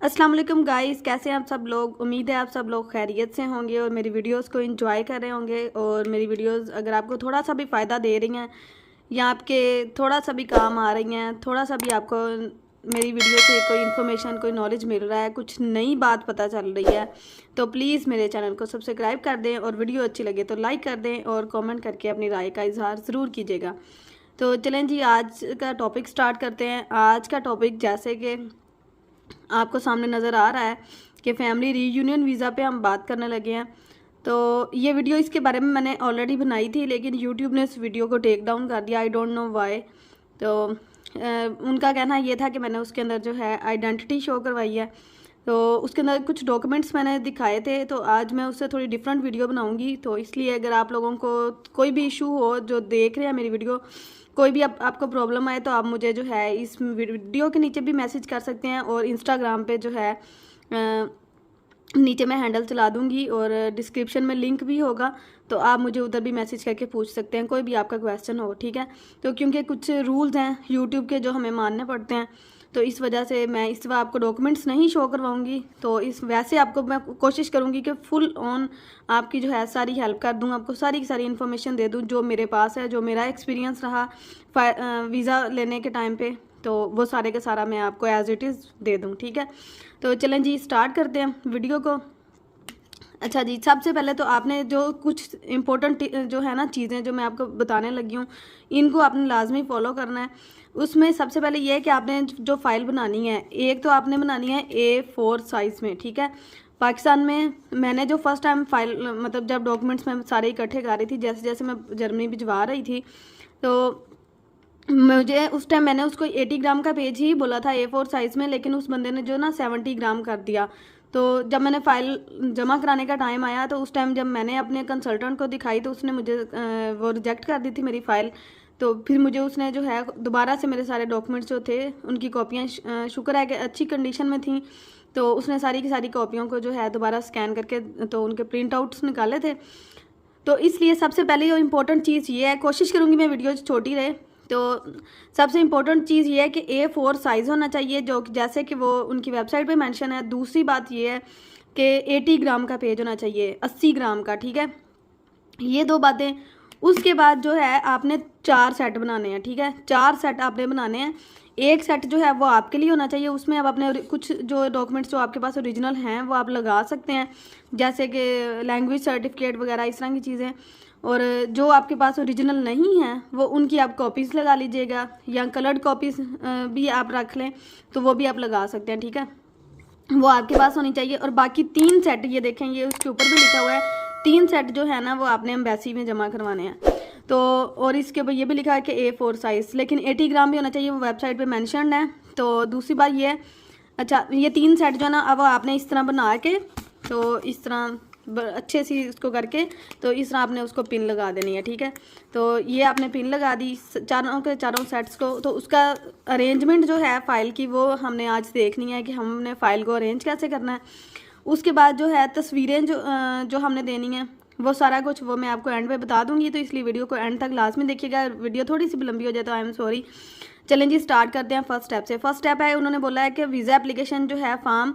अस्सलाम वालेकुम गाइस, कैसे हैं आप सब लोग। उम्मीद है आप सब लोग खैरियत से होंगे और मेरी वीडियोस को एंजॉय कर रहे होंगे। और मेरी वीडियोस अगर आपको थोड़ा सा भी फ़ायदा दे रही हैं या आपके थोड़ा सा भी काम आ रही हैं, थोड़ा सा भी आपको मेरी वीडियो से कोई इन्फॉर्मेशन कोई नॉलेज मिल रहा है, कुछ नई बात पता चल रही है, तो प्लीज़ मेरे चैनल को सब्सक्राइब कर दें और वीडियो अच्छी लगे तो लाइक कर दें और कॉमेंट करके अपनी राय का इजहार ज़रूर कीजिएगा। तो चलें जी, आज का टॉपिक स्टार्ट करते हैं। आज का टॉपिक जैसे कि आपको सामने नज़र आ रहा है कि फैमिली रीयूनियन वीज़ा पे हम बात करने लगे हैं। तो ये वीडियो इसके बारे में मैंने ऑलरेडी बनाई थी, लेकिन यूट्यूब ने इस वीडियो को टेक डाउन कर दिया। I don't know why. तो उनका कहना ये था कि मैंने उसके अंदर जो है आइडेंटिटी शो करवाई है, तो उसके अंदर कुछ डॉक्यूमेंट्स मैंने दिखाए थे। तो आज मैं उससे थोड़ी डिफरेंट वीडियो बनाऊंगी। तो इसलिए अगर आप लोगों को कोई भी इशू हो, जो देख रहे हैं मेरी वीडियो, कोई भी आपको प्रॉब्लम आए, तो आप मुझे जो है इस वीडियो के नीचे भी मैसेज कर सकते हैं। और इंस्टाग्राम पे जो है नीचे मैं हैंडल चला दूंगी और डिस्क्रिप्शन में लिंक भी होगा, तो आप मुझे उधर भी मैसेज करके पूछ सकते हैं कोई भी आपका क्वेश्चन हो, ठीक है। तो क्योंकि कुछ रूल्स हैं यूट्यूब के जो हमें मानने पड़ते हैं, तो इस वजह से मैं इस बार आपको डॉक्यूमेंट्स नहीं शो करवाऊंगी। तो इस वैसे आपको मैं कोशिश करूंगी कि फुल ऑन आपकी जो है सारी हेल्प कर दूं, आपको सारी की सारी इन्फॉर्मेशन दे दूं जो मेरे पास है, जो मेरा एक्सपीरियंस रहा वीज़ा लेने के टाइम पे, तो वो सारे का सारा मैं आपको एज इट इज़ दे दूं, ठीक है। तो चलें जी, स्टार्ट करते हैं वीडियो को। अच्छा जी, सबसे पहले तो आपने जो कुछ इम्पोर्टेंट जो है ना चीज़ें जो मैं आपको बताने लगी हूँ, इनको आपने लाजमी फॉलो करना है। उसमें सबसे पहले ये है कि आपने जो फ़ाइल बनानी है, एक तो आपने बनानी है A4 साइज़ में, ठीक है। पाकिस्तान में मैंने जो फर्स्ट टाइम फाइल मतलब जब डॉक्यूमेंट्स मैं सारे इकट्ठे कर रही थी, जैसे जैसे मैं जर्मनी भिजवा रही थी, तो मुझे उस टाइम मैंने उसको 80 ग्राम का पेज ही बोला था A4 साइज़ में, लेकिन उस बंदे ने जो ना 70 ग्राम कर दिया। तो जब मैंने फ़ाइल जमा कराने का टाइम आया, तो उस टाइम जब मैंने अपने कंसल्टेंट को दिखाई, तो उसने मुझे वो रिजेक्ट कर दी थी मेरी फ़ाइल। तो फिर मुझे उसने जो है दोबारा से मेरे सारे डॉक्यूमेंट्स जो थे उनकी कॉपियाँ शुक्र है कि अच्छी कंडीशन में थी, तो उसने सारी की सारी कॉपियों को जो है दोबारा स्कैन करके तो उनके प्रिंट आउट्स निकाले थे। तो इसलिए सबसे पहले जो इम्पोर्टेंट चीज़ ये है, कोशिश करूँगी मैं वीडियो छोटी रहे, तो सबसे इम्पोर्टेंट चीज़ ये है कि A4 साइज़ होना चाहिए, जो जैसे कि वो उनकी वेबसाइट पे मेंशन है। दूसरी बात ये है कि 80 ग्राम का पेज होना चाहिए, 80 ग्राम का, ठीक है। ये दो बातें। उसके बाद जो है आपने 4 सेट बनाने हैं, ठीक है। 4 सेट आपने बनाने हैं। एक सेट जो है वो आपके लिए होना चाहिए, उसमें अब अपने कुछ जो डॉक्यूमेंट्स जो आपके पास ओरिजिनल हैं वो आप लगा सकते हैं, जैसे कि लैंग्वेज सर्टिफिकेट वगैरह इस तरह की चीज़ें। और जो आपके पास ओरिजिनल नहीं है वो उनकी आप कॉपीज़ लगा लीजिएगा, या कलर्ड कॉपीज़ भी आप रख लें, तो वो भी आप लगा सकते हैं, ठीक है। वो आपके पास होनी चाहिए। और बाकी 3 सेट, ये देखें, ये उसके ऊपर भी लिखा हुआ है, 3 सेट जो है ना वो आपने एम्बेसी में जमा करवाने हैं। तो और इसके ऊपर ये भी लिखा है कि A4 साइज़, लेकिन 80 ग्राम भी होना चाहिए, वो वेबसाइट पे मेंशन्ड है। तो दूसरी बात ये है, अच्छा, ये 3 सेट जो है ना, अब आपने इस तरह बना के, तो इस तरह अच्छे से इसको करके, तो इस तरह आपने उसको पिन लगा देनी है, ठीक है। तो ये आपने पिन लगा दी चारों के चारों सेट्स को। तो उसका अरेंजमेंट जो है फ़ाइल की, वो हमने आज देखनी है कि हमने फ़ाइल को अरेंज कैसे करना है। उसके बाद जो है तस्वीरें जो हमने देनी है, वो सारा कुछ वो मैं आपको एंड पे बता दूंगी, तो इसलिए वीडियो को एंड तक लाजमी देखिएगा। वीडियो थोड़ी सी भी लंबी हो जाए तो आई एम सॉरी। चलें जी, स्टार्ट करते हैं फर्स्ट स्टेप से। फर्स्ट स्टेप है, उन्होंने बोला है कि वीज़ा एप्लीकेशन जो है फॉर्म,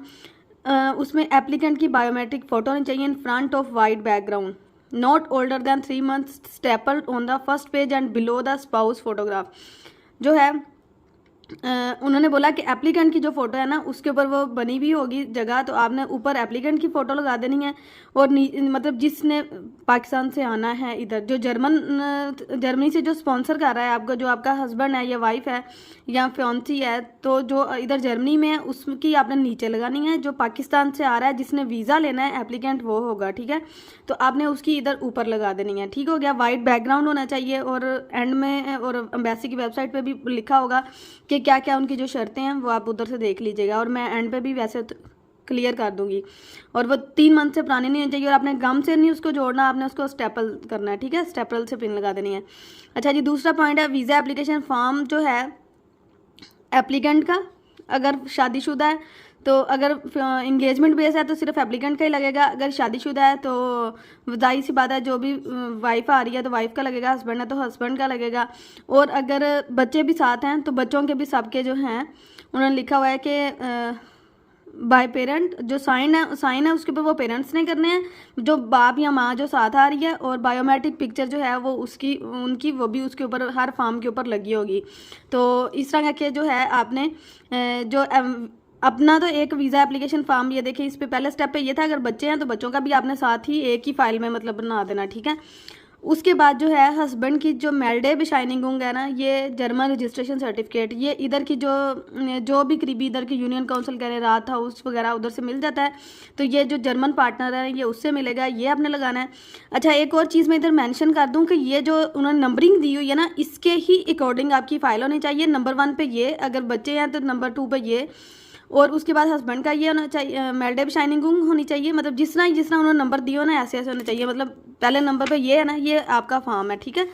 उसमें एप्लीकेंट की बायोमेट्रिक फ़ोटो होनी चाहिए in front of white background, not older than 3 months, stapled on the first page and below the spouse photograph. जो है उन्होंने बोला कि एप्लीकेंट की जो फ़ोटो है ना उसके ऊपर वो बनी भी होगी जगह, तो आपने ऊपर एप्लीकेंट की फ़ोटो लगा देनी है। और मतलब जिसने पाकिस्तान से आना है इधर, जो जर्मनी से जो स्पॉन्सर कर रहा है आपको, जो आपका हस्बैंड है या वाइफ है या फ्योंसी है, तो जो इधर जर्मनी में है उसकी आपने नीचे लगानी है। जो पाकिस्तान से आ रहा है जिसने वीज़ा लेना है एप्लीकेंट, वो होगा, ठीक है। तो आपने उसकी इधर ऊपर लगा देनी है, ठीक हो गया। वाइट बैकग्राउंड होना चाहिए, और एंड में और एम्बेसी की वेबसाइट पे भी लिखा होगा कि क्या क्या उनकी जो शर्तें हैं, वो आप उधर से देख लीजिएगा, और मैं एंड पे भी वैसे क्लियर कर दूंगी। और वो 3 मंथ से पुरानी नहीं होनी चाहिए, और आपने गम से नहीं उसको जोड़ना, आपने उसको स्टेपल करना है, ठीक है। स्टेपल से पिन लगा देनी है। अच्छा जी, दूसरा पॉइंट है वीज़ा एप्लीकेशन फॉर्म जो है एप्लीकेंट का, अगर शादीशुदा है तो, अगर इंगेजमेंट बेस है तो सिर्फ एप्लीकेंट का ही लगेगा। अगर शादीशुदा है तो जाहिर सी बात है, जो भी वाइफ आ रही है तो वाइफ का लगेगा, हस्बैंड है तो हस्बैंड का लगेगा। और अगर बच्चे भी साथ हैं तो बच्चों के भी सबके जो हैं, उन्होंने लिखा हुआ है कि बाय पेरेंट, जो साइन है उसके ऊपर वो पेरेंट्स ने करने हैं, जो बाप या माँ जो साथ आ रही है, और बायोमेट्रिक पिक्चर जो है वो उनकी वो भी उसके ऊपर हर फॉर्म के ऊपर लगी होगी। तो इस तरह के जो है आपने जो अपना तो एक वीज़ा एप्लीकेशन फॉर्म, ये देखिए इस पे पहले स्टेप पे ये था, अगर बच्चे हैं तो बच्चों का भी आपने साथ ही एक ही फाइल में मतलब बना देना, ठीक है। उसके बाद जो है हस्बैंड की जो मेल्डे बेशाइनिगुंग है ना, ये जर्मन रजिस्ट्रेशन सर्टिफिकेट, ये इधर की जो भी करीबी इधर की यूनियन काउंसिल कह रहे रात हाउस वगैरह उधर से मिल जाता है। तो ये जो जर्मन पार्टनर है ये उससे मिलेगा, ये आपने लगाना है। अच्छा, एक और चीज़ मैं इधर मेंशन कर दूं कि ये जो उन्होंने नंबरिंग दी हुई है ना, इसके ही अकॉर्डिंग आपकी फ़ाइल होनी चाहिए। नंबर 1 पे ये, अगर बच्चे हैं तो नंबर 2 पे ये, और उसके बाद हस्बैंड का ये होना चाहिए, मेल्डे बेशाइनिगुंग होनी चाहिए। मतलब जिस तरह उन्होंने नंबर दिए हो ना, ऐसे ऐसे होने चाहिए। मतलब पहले नंबर पे ये है ना, ये आपका फॉर्म है, ठीक है।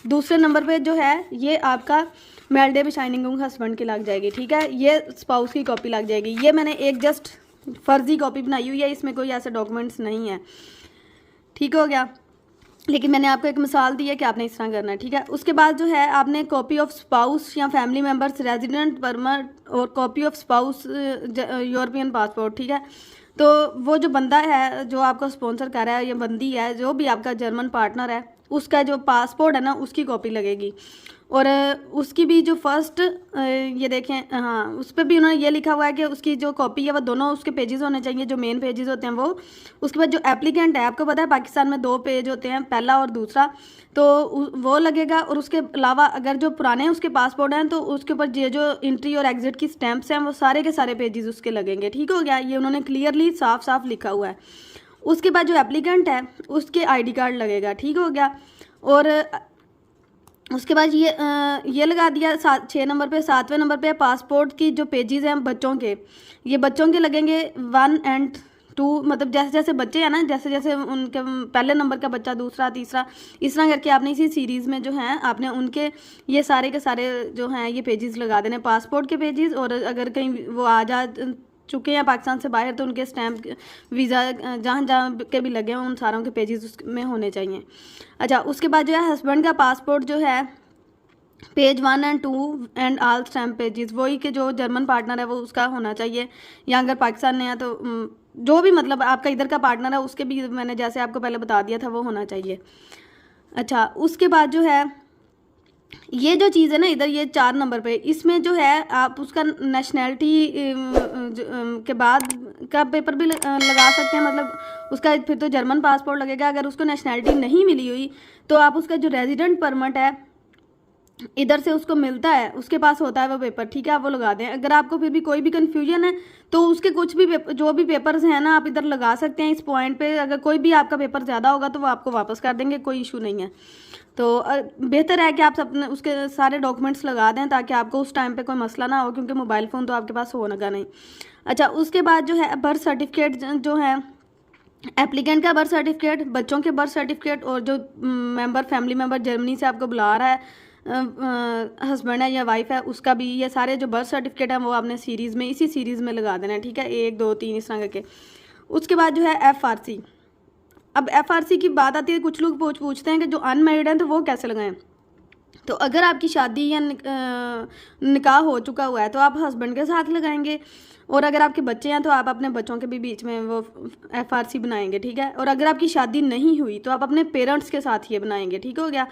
दूसरे नंबर पे जो है ये आपका मेल्डे बेशाइनिगुंग हस्बैंड की लग जाएगी, ठीक है। ये स्पाउस की कॉपी लग जाएगी। ये मैंने एक जस्ट फर्जी कॉपी बनाई हुई है, इसमें कोई ऐसे डॉक्यूमेंट्स नहीं है, ठीक हो गया। लेकिन मैंने आपको एक मिसाल दी है कि आपने इस तरह करना है, ठीक है। उसके बाद जो है आपने कॉपी ऑफ स्पाउस या फैमिली मेम्बर्स रेजिडेंट परमिट और copy of spouse European passport, ठीक है। तो वो जो बंदा है जो आपको स्पॉन्सर कर रहा है या बंदी है जो भी आपका जर्मन पार्टनर है, उसका जो पासपोर्ट है ना उसकी कॉपी लगेगी। और उसकी भी जो फर्स्ट ये देखें, हाँ उस पर भी उन्होंने ये लिखा हुआ है कि उसकी जो कॉपी है वो दोनों उसके पेजेस होने चाहिए, जो मेन पेजेस होते हैं वो। उसके बाद जो एप्लीकेंट है, आपको पता है पाकिस्तान में 2 पेज होते हैं, पहला और दूसरा, तो वो लगेगा। और उसके अलावा अगर जो पुराने उसके पासपोर्ट हैं तो उसके ऊपर जो एंट्री और एग्जिट की स्टैंप्स हैं वो सारे के सारे पेजेस उसके लगेंगे, ठीक हो गया। ये उन्होंने क्लियरली साफ साफ लिखा हुआ है। उसके बाद जो एप्लीकेंट है उसके ID कार्ड लगेगा, ठीक हो गया। और उसके बाद ये लगा दिया 6 नंबर पे। 7वें नंबर पे पासपोर्ट की जो पेजेस हैं बच्चों के, ये बच्चों के लगेंगे 1 और 2। मतलब जैसे जैसे बच्चे हैं ना, जैसे जैसे उनके पहले नंबर का बच्चा, दूसरा, तीसरा, इस तरह करके आपने इसी सीरीज़ में जो है आपने उनके ये सारे के सारे जो हैं ये पेजेस लगा देने, पासपोर्ट के पेजेस। और अगर कहीं वो आ जा चुके हैं पाकिस्तान से बाहर तो उनके स्टैम्प, वीज़ा जहाँ जहाँ के भी लगे हों उन सारों के पेजेस उसमें होने चाहिए। अच्छा, उसके बाद जो है हस्बैंड का पासपोर्ट जो है पेज 1 और 2 एंड ऑल स्टैम्प पेजेस, वही के जो जर्मन पार्टनर है वो उसका होना चाहिए। या अगर पाकिस्तान में है तो जो भी मतलब आपका इधर का पार्टनर है उसके भी मैंने जैसे आपको पहले बता दिया था वो होना चाहिए। अच्छा, उसके बाद जो है ये जो चीज़ है ना इधर ये 4 नंबर पे, इसमें जो है आप उसका नेशनैलिटी के बाद का पेपर भी लगा सकते हैं। मतलब उसका फिर तो जर्मन पासपोर्ट लगेगा। अगर उसको नेशनैलिटी नहीं मिली हुई तो आप उसका जो रेजिडेंट परमिट है इधर से उसको मिलता है, उसके पास होता है वो पेपर, ठीक है, आप वो लगा दें। अगर आपको फिर भी कोई भी कन्फ्यूजन है तो उसके कुछ भी जो भी पेपर्स हैं ना आप इधर लगा सकते हैं इस पॉइंट पे। अगर कोई भी आपका पेपर ज़्यादा होगा तो वो आपको वापस कर देंगे, कोई इशू नहीं है। तो बेहतर है कि आप अपने उसके सारे डॉक्यूमेंट्स लगा दें ताकि आपको उस टाइम पे कोई मसला ना हो, क्योंकि मोबाइल फ़ोन तो आपके पास होगा नहीं। अच्छा, उसके बाद जो है बर्थ सर्टिफिकेट जो है एप्लीकेंट का बर्थ सर्टिफिकेट, बच्चों के बर्थ सर्टिफिकेट, और जो फैमिली मेम्बर जर्मनी से आपको बुला रहा है हस्बैंड है या वाइफ है उसका भी, ये सारे जो बर्थ सर्टिफिकेट हैं वो आपने सीरीज़ में इसी सीरीज़ में लगा देना है, ठीक है, 1 2 3 इस तरह करके। उसके बाद जो है FRC। अब FRC की बात आती है, कुछ लोग पूछते हैं कि जो अनमैरिड हैं तो वो कैसे लगाएं। तो अगर आपकी शादी या निकाह हो चुका हुआ है तो आप हस्बैंड के साथ लगाएंगे, और अगर आपके बच्चे हैं तो आप अपने बच्चों के भी बीच में वो FRC बनाएंगे, ठीक है। और अगर आपकी शादी नहीं हुई तो आप अपने पेरेंट्स के साथ ये बनाएंगे, ठीक हो गया।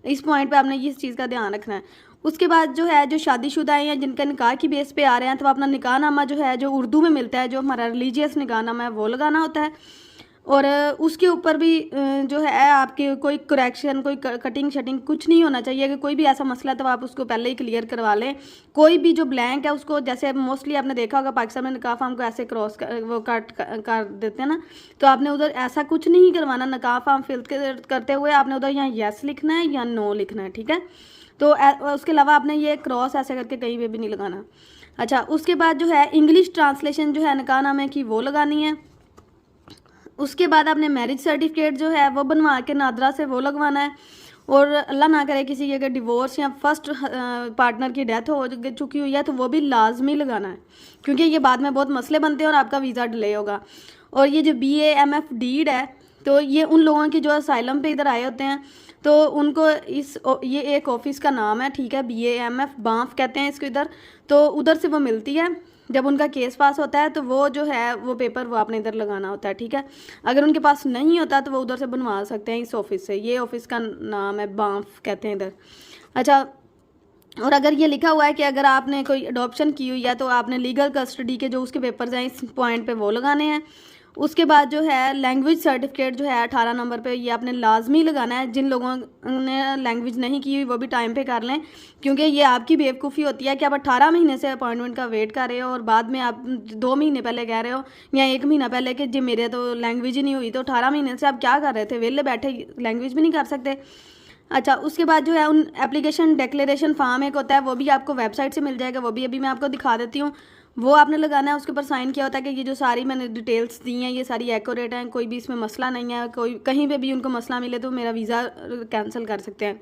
इस पॉइंट पे आपने इस चीज़ का ध्यान रखना है। उसके बाद जो है जो शादीशुदा हैं या जिनका निकाह की बेस पे आ रहे हैं तो अपना निकाह नामा जो है जो उर्दू में मिलता है, जो हमारा रिलीजियस निकाह नामा है वो लगाना होता है। और उसके ऊपर भी जो है आपके कोई करेक्शन, कोई कटिंग शटिंग कुछ नहीं होना चाहिए। अगर कोई भी ऐसा मसला है तो आप उसको पहले ही क्लियर करवा लें। कोई भी जो ब्लैंक है उसको, जैसे मोस्टली आपने देखा होगा पाकिस्तान में निकाह फार्म को ऐसे क्रॉस वो कट कर देते हैं ना, तो आपने उधर ऐसा कुछ नहीं करवाना। निकाह फार्म फिल करते हुए आपने उधर यहाँ येस लिखना है या नो लिखना है, ठीक है। तो उसके अलावा आपने ये क्रॉस ऐसे करके कहीं पे भी नहीं लगाना। अच्छा, उसके बाद जो है इंग्लिश ट्रांसलेशन जो है निकाह नामे की वो लगानी है। उसके बाद आपने मैरिज सर्टिफिकेट जो है वो बनवा के नादरा से वो लगवाना है। और अल्लाह ना करे किसी की अगर डिवोर्स या फर्स्ट पार्टनर की डेथ हो चुकी हुई है तो वो भी लाजमी लगाना है, क्योंकि ये बाद में बहुत मसले बनते हैं और आपका वीज़ा डिले होगा। और ये जो BAMF डीड है तो ये उन लोगों की जो असाइलम पे इधर आए होते हैं तो उनको ये एक ऑफिस का नाम है, ठीक है, BAMF बांफ कहते हैं इसको इधर, तो उधर से वो मिलती है। जब उनका केस पास होता है तो वो जो है वो पेपर वो आपने इधर लगाना होता है, ठीक है। अगर उनके पास नहीं होता तो वो उधर से बनवा सकते हैं इस ऑफिस से। ये ऑफिस का नाम है बांफ कहते हैं इधर। अच्छा, और अगर ये लिखा हुआ है कि अगर आपने कोई अडॉप्शन की हुई है तो आपने लीगल कस्टडी के जो उसके पेपर्स हैं इस पॉइंट पे वो लगाने हैं। उसके बाद जो है लैंग्वेज सर्टिफिकेट जो है 18 नंबर पे ये आपने लाजमी लगाना है। जिन लोगों ने लैंग्वेज नहीं की हुई वो भी टाइम पे कर लें, क्योंकि ये आपकी बेवकूफ़ी होती है कि आप 18 महीने से अपॉइंटमेंट का वेट कर रहे हो और बाद में आप 2 महीने पहले कह रहे हो या 1 महीना पहले कि जी मेरे तो लैंग्वेज ही नहीं हुई। तो 18 महीने से आप क्या कर रहे थे? वेले बैठे लैंग्वेज भी नहीं कर सकते। अच्छा, उसके बाद जो है उन एप्लीकेशन डिक्लेरेशन फॉर्म एक होता है, वो भी आपको वेबसाइट से मिल जाएगा, वो भी अभी मैं आपको दिखा देती हूँ। वो आपने लगाना है। उसके ऊपर साइन किया होता है कि ये जो सारी मैंने डिटेल्स दी हैं ये सारी एक्यूरेट हैं, कोई भी इसमें मसला नहीं है। कोई कहीं पे भी उनको मसला मिले तो मेरा वीज़ा कैंसिल कर सकते हैं।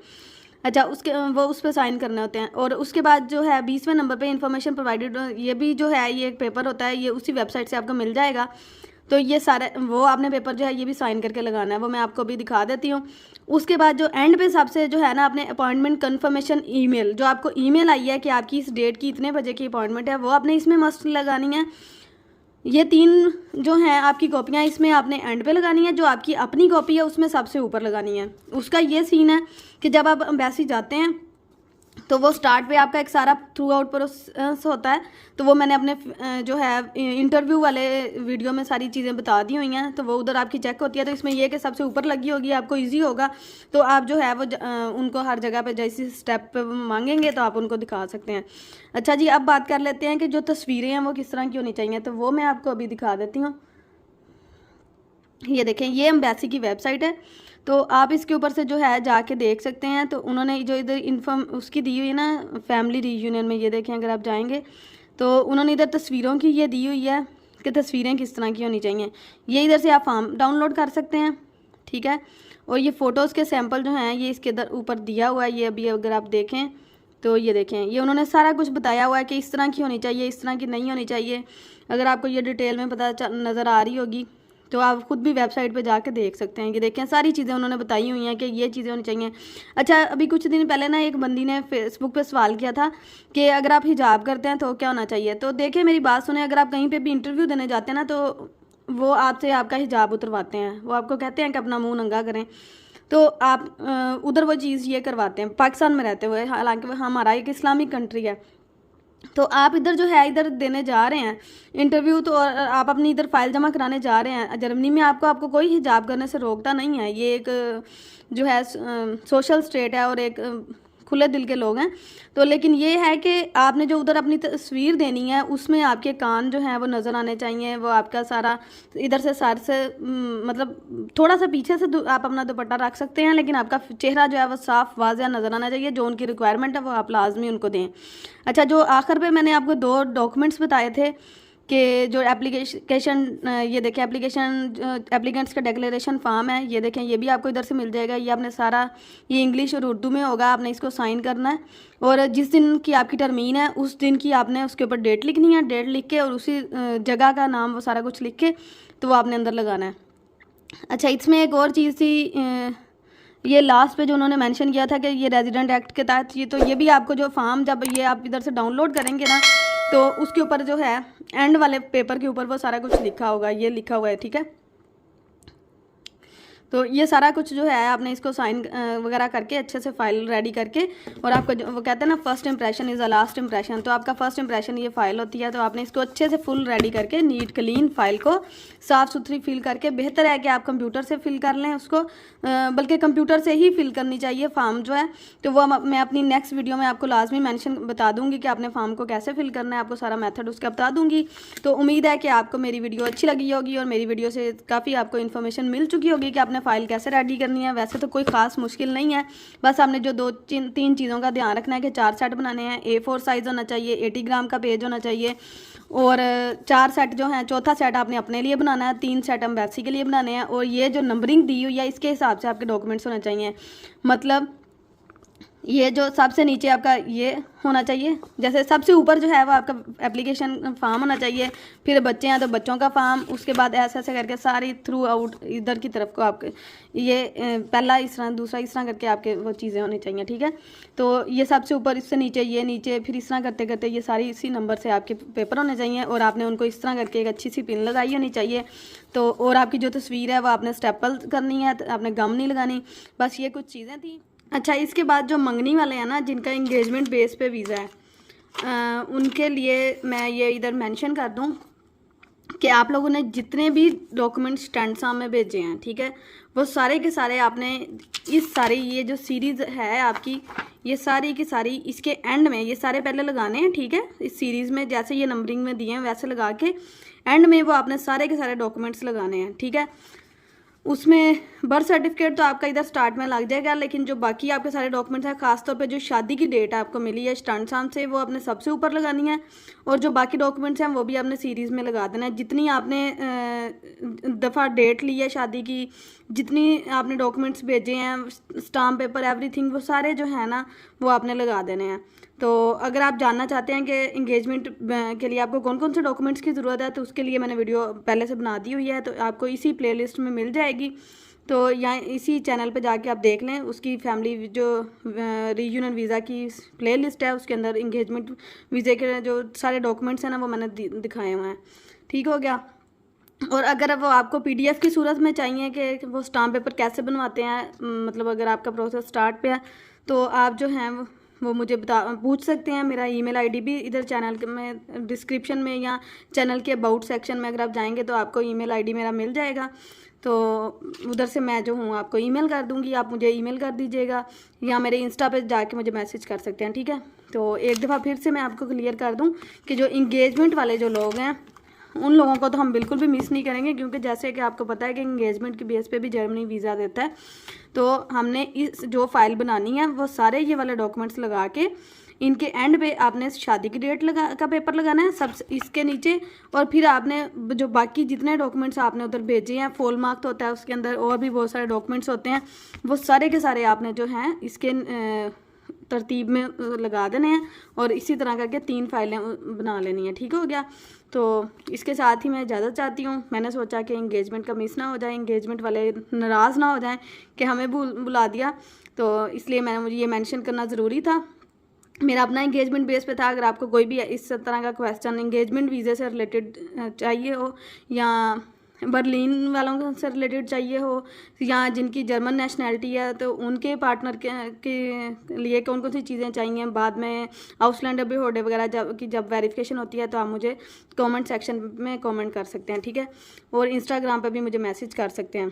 अच्छा, वो उस पर साइन करने होते हैं। और उसके बाद जो है 20वें नंबर पे इंफॉर्मेशन प्रोवाइडेड, ये भी जो है ये एक पेपर होता है, ये उसी वेबसाइट से आपको मिल जाएगा। तो ये सारे वो आपने पेपर जो है ये भी साइन करके लगाना है, वो मैं आपको अभी दिखा देती हूँ। उसके बाद जो एंड पे सबसे जो है ना आपने अपॉइंटमेंट कन्फर्मेशन ईमेल, जो आपको ईमेल आई है कि आपकी इस डेट की इतने बजे की अपॉइंटमेंट है, वो आपने इसमें मस्ट लगानी है। ये 3 जो हैं आपकी कॉपियाँ इसमें आपने एंड पे लगानी है। जो आपकी अपनी कॉपी है उसमें सबसे ऊपर लगानी है। उसका ये सीन है कि जब आप एम्बेसी जाते हैं तो वो स्टार्ट पे आपका एक सारा थ्रू आउट प्रोसेस होता है। तो वो मैंने अपने जो है इंटरव्यू वाले वीडियो में सारी चीज़ें बता दी हुई हैं, तो वो उधर आपकी चेक होती है। तो इसमें ये कि सबसे ऊपर लगी होगी, आपको इजी होगा। तो आप जो है वो उनको हर जगह पे जैसे स्टेप पे मांगेंगे तो आप उनको दिखा सकते हैं। अच्छा जी, अब बात कर लेते हैं कि जो तस्वीरें हैं वो किस तरह की होनी चाहिए। तो वो मैं आपको अभी दिखा देती हूँ। ये देखें, ये एम्बेसी की वेबसाइट है, तो आप इसके ऊपर से जो है जाके देख सकते हैं। तो उन्होंने जो इधर इन्फॉर्म उसकी दी हुई है ना फैमिली रीयूनियन में, ये देखें अगर आप जाएंगे तो उन्होंने इधर तस्वीरों की ये दी हुई है कि तस्वीरें किस तरह की होनी चाहिए। ये इधर से आप फॉर्म डाउनलोड कर सकते हैं, ठीक है। और ये फ़ोटोज़ के सैंपल जो हैं ये इसके इधर ऊपर दिया हुआ है। ये अभी अगर आप देखें तो ये देखें, ये उन्होंने सारा कुछ बताया हुआ है कि इस तरह की होनी चाहिए, इस तरह की नहीं होनी चाहिए। अगर आपको ये डिटेल में पता नज़र आ रही होगी तो आप खुद भी वेबसाइट पे जाके देख सकते हैं। कि देखें सारी चीज़ें उन्होंने बताई हुई हैं कि ये चीज़ें होनी चाहिए। अच्छा, अभी कुछ दिन पहले ना एक बंदी ने फेसबुक पे सवाल किया था कि अगर आप हिजाब करते हैं तो क्या होना चाहिए। तो देखिए मेरी बात सुने, अगर आप कहीं पे भी इंटरव्यू देने जाते हैं ना तो वो आपसे आपका हिजाब उतरवाते हैं। वो आपको कहते हैं कि अपना मुँह नंगा करें, तो आप उधर वो चीज़ ये करवाते हैं पाकिस्तान में रहते हुए, हालांकि हमारा एक इस्लामिक कंट्री है। तो आप इधर जो है इधर देने जा रहे हैं इंटरव्यू, तो आप अपनी इधर फाइल जमा कराने जा रहे हैं जर्मनी में, आपको कोई हिजाब करने से रोकता नहीं है। ये एक जो है सोशल स्टेट है और एक खुले दिल के लोग हैं। तो लेकिन ये है कि आपने जो उधर अपनी तस्वीर देनी है उसमें आपके कान जो हैं वो नज़र आने चाहिए। वो आपका सारा इधर से सर से मतलब थोड़ा सा पीछे से आप अपना दुपट्टा रख सकते हैं, लेकिन आपका चेहरा जो है वो साफ़ वाज़ेह नज़र आना चाहिए। जो उनकी रिक्वायरमेंट है वो आप लाजमी उनको दें। अच्छा, जो आखिर पे मैंने आपको 2 डॉक्यूमेंट्स बताए थे कि जो एप्लीकेशन, ये देखें एप्लीकेंट्स का डिक्लेरेशन फॉर्म है, ये देखें ये भी आपको इधर से मिल जाएगा। ये आपने सारा, ये इंग्लिश और उर्दू में होगा, आपने इसको साइन करना है। और जिस दिन की आपकी टर्मीन है उस दिन की आपने उसके ऊपर डेट लिखनी है। डेट लिख के और उसी जगह का नाम वो सारा कुछ लिख के तो वो आपने अंदर लगाना है। अच्छा, इसमें एक और चीज़ थी, ये लास्ट पे जो उन्होंने मेंशन किया था कि ये रेजिडेंट एक्ट के तहत तो ये भी आपको जो फॉर्म जब ये आप इधर से डाउनलोड करेंगे ना तो उसके ऊपर जो है एंड वाले पेपर के ऊपर वो सारा कुछ लिखा होगा, ये लिखा हुआ है, ठीक है। तो ये सारा कुछ जो है आपने इसको साइन वगैरह करके अच्छे से फाइल रेडी करके, और आपको वो कहते हैं ना first impression is a last impression, तो आपका फर्स्ट इंप्रेशन ये फाइल होती है। तो आपने इसको अच्छे से फुल रेडी करके नीट क्लीन फाइल को साफ़ सुथरी फिल करके, बेहतर है कि आप कंप्यूटर से फिल कर लें उसको, बल्कि कंप्यूटर से ही फिल करनी चाहिए फॉर्म जो है। तो वो मैं अपनी नेक्स्ट वीडियो में आपको लाजमी मेंशन बता दूंगी कि आपने फॉर्म को कैसे फिल करना है, आपको सारा मेथड उसका बता दूंगी। तो उम्मीद है कि आपको मेरी वीडियो अच्छी लगी होगी और मेरी वीडियो से काफ़ी आपको इन्फॉर्मेशन मिल चुकी होगी कि आपने फ़ाइल कैसे रेडी करनी है। वैसे तो कोई ख़ास मुश्किल नहीं है, बस आपने जो 2-3 चीज़ों का ध्यान रखना है कि 4 सेट बनाने हैं, A4 साइज़ होना चाहिए, 80 ग्राम का पेज होना चाहिए, और 4 सेट जो हैं, चौथा सेट आपने अपने लिए बनाना है, 3 सेट एम्बेसी के लिए बनाने हैं। और ये जो नंबरिंग दी हुई है इसके हिसाब से आपके डॉक्यूमेंट्स होने चाहिए। मतलब ये जो सबसे नीचे आपका ये होना चाहिए, जैसे सबसे ऊपर जो है वो आपका एप्लीकेशन फॉर्म होना चाहिए, फिर बच्चे हैं तो बच्चों का फॉर्म, उसके बाद ऐसे ऐसे करके सारी थ्रू आउट इधर की तरफ को आपके ये पहला इस तरह दूसरा इस तरह करके आपके वो चीज़ें होनी चाहिए, ठीक है। तो ये सबसे ऊपर, इससे नीचे ये नीचे, फिर इस तरह करते करते ये सारी इसी नंबर से आपके पेपर होने चाहिए, और आपने उनको इस तरह करके एक अच्छी सी पिन लगाई होनी चाहिए। तो और आपकी जो तस्वीर है वो आपने स्टेपल करनी है, आपने गम नहीं लगानी। बस ये कुछ चीज़ें थी। अच्छा, इसके बाद जो मंगनी वाले हैं ना, जिनका इंगेजमेंट बेस पे वीज़ा है, उनके लिए मैं ये इधर मेंशन कर दूं कि आप लोगों ने जितने भी डॉक्यूमेंट स्टैंडसाम में भेजे हैं, ठीक है, वो सारे के सारे आपने इस सारी ये जो सीरीज़ है आपकी, ये सारी की सारी इसके एंड में ये सारे पहले लगाने हैं, ठीक है। इस सीरीज़ में जैसे ये नंबरिंग में दिए हैं वैसे लगा के एंड में वो आपने सारे के सारे डॉक्यूमेंट्स लगाने हैं, ठीक है। उसमें बर्थ सर्टिफिकेट तो आपका इधर स्टार्ट में लग जाएगा, लेकिन जो बाकी आपके सारे डॉक्यूमेंट्स हैं, खासतौर पे जो शादी की डेट आपको मिली है स्टैंडसाम से, वो आपने सबसे ऊपर लगानी है, और जो बाकी डॉक्यूमेंट्स हैं वो भी आपने सीरीज़ में लगा देना है। जितनी आपने दफ़ा डेट ली है शादी की, जितनी आपने डॉक्यूमेंट्स भेजे हैं, स्टाम्प पेपर एवरीथिंग, वो सारे जो है ना वो आपने लगा देने हैं। तो अगर आप जानना चाहते हैं कि इंगेजमेंट के लिए आपको कौन कौन से डॉक्यूमेंट्स की ज़रूरत है, तो उसके लिए मैंने वीडियो पहले से बना दी हुई है, तो आपको इसी प्लेलिस्ट में मिल जाएगी। तो यहाँ इसी चैनल पे जाके आप देख लें, उसकी फैमिली जो रीयूनियन वीज़ा की प्लेलिस्ट है, उसके अंदर इंगेजमेंट वीज़े के जो सारे डॉक्यूमेंट्स हैं ना वो मैंने दिखाए हुए हैं, ठीक हो गया। और अगर वो आपको PDF की सूरत में चाहिए कि वो स्टाम्प पेपर कैसे बनवाते हैं, मतलब अगर आपका प्रोसेस स्टार्ट पे है, तो आप जो हैं वो मुझे पूछ सकते हैं। मेरा ईमेल आईडी भी इधर चैनल में डिस्क्रिप्शन में या चैनल के अबाउट सेक्शन में अगर आप जाएंगे तो आपको ईमेल आईडी मेरा मिल जाएगा, तो उधर से मैं जो हूँ आपको ईमेल कर दूँगी, आप मुझे ईमेल कर दीजिएगा, या मेरे इंस्टा पे जाके मुझे मैसेज कर सकते हैं, ठीक है। तो एक दफ़ा फिर से मैं आपको क्लियर कर दूँ कि जो इंगेजमेंट वाले जो लोग हैं उन लोगों को तो हम बिल्कुल भी मिस नहीं करेंगे, क्योंकि जैसे कि आपको पता है कि इंगेजमेंट के बेस पे भी जर्मनी वीज़ा देता है। तो हमने इस जो फाइल बनानी है वो सारे ये वाले डॉक्यूमेंट्स लगा के इनके एंड पे आपने शादी की डेट का पेपर लगाना है सब इसके नीचे, और फिर आपने जो बाकी जितने डॉक्यूमेंट्स आपने उधर भेजे हैं, फुल मार्क होता है उसके अंदर, और भी बहुत सारे डॉक्यूमेंट्स होते हैं, वो सारे के सारे आपने जो हैं इसके तरतीब में लगा देने हैं, और इसी तरह करके 3 फाइलें बना लेनी है, ठीक हो गया। तो इसके साथ ही मैं इजाज़त चाहती हूँ। मैंने सोचा कि इंगेजमेंट का मिस ना हो जाए, इंगेजमेंट वाले नाराज़ ना हो जाएं कि हमें बुला दिया, तो इसलिए मुझे ये मेंशन करना ज़रूरी था। मेरा अपना इंगेजमेंट बेस पे था। अगर आपको कोई भी इस तरह का क्वेश्चन इंगेजमेंट वीज़े से रिलेटेड चाहिए हो, या बर्लिन वालों से रिलेटेड चाहिए हो, या जिनकी जर्मन नेशनैलिटी है, तो उनके पार्टनर के लिए कौन कौन सी चीज़ें चाहिए, बाद में आउसलैंडर बेहोडे वगैरह जब वेरिफिकेशन होती है, तो आप मुझे कमेंट सेक्शन में कमेंट कर सकते हैं, ठीक है। और इंस्टाग्राम पर भी मुझे मैसेज कर सकते हैं।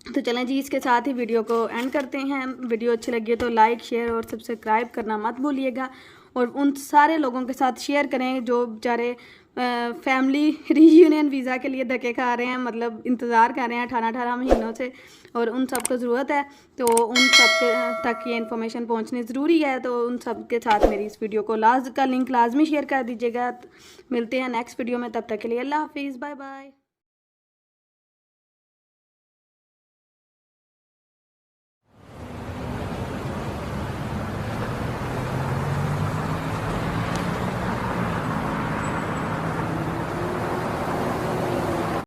तो चलें जी, इसके साथ ही वीडियो को एंड करते हैं। वीडियो अच्छी लगी है तो लाइक, शेयर और सब्सक्राइब करना मत भूलिएगा, और उन सारे लोगों के साथ शेयर करें जो बेचारे फैमिली रीयूनियन वीज़ा के लिए धक्के खा रहे हैं, मतलब इंतज़ार कर रहे हैं 18 महीनों से, और उन सब को ज़रूरत है। तो उन सब के तक ये इन्फॉर्मेशन पहुंचनी ज़रूरी है, तो उन सब के साथ मेरी इस वीडियो को का लिंक लाजमी शेयर कर दीजिएगा। मिलते हैं नेक्स्ट वीडियो में, तब तक के लिए अल्लाह हाफिज़, बाय बाय।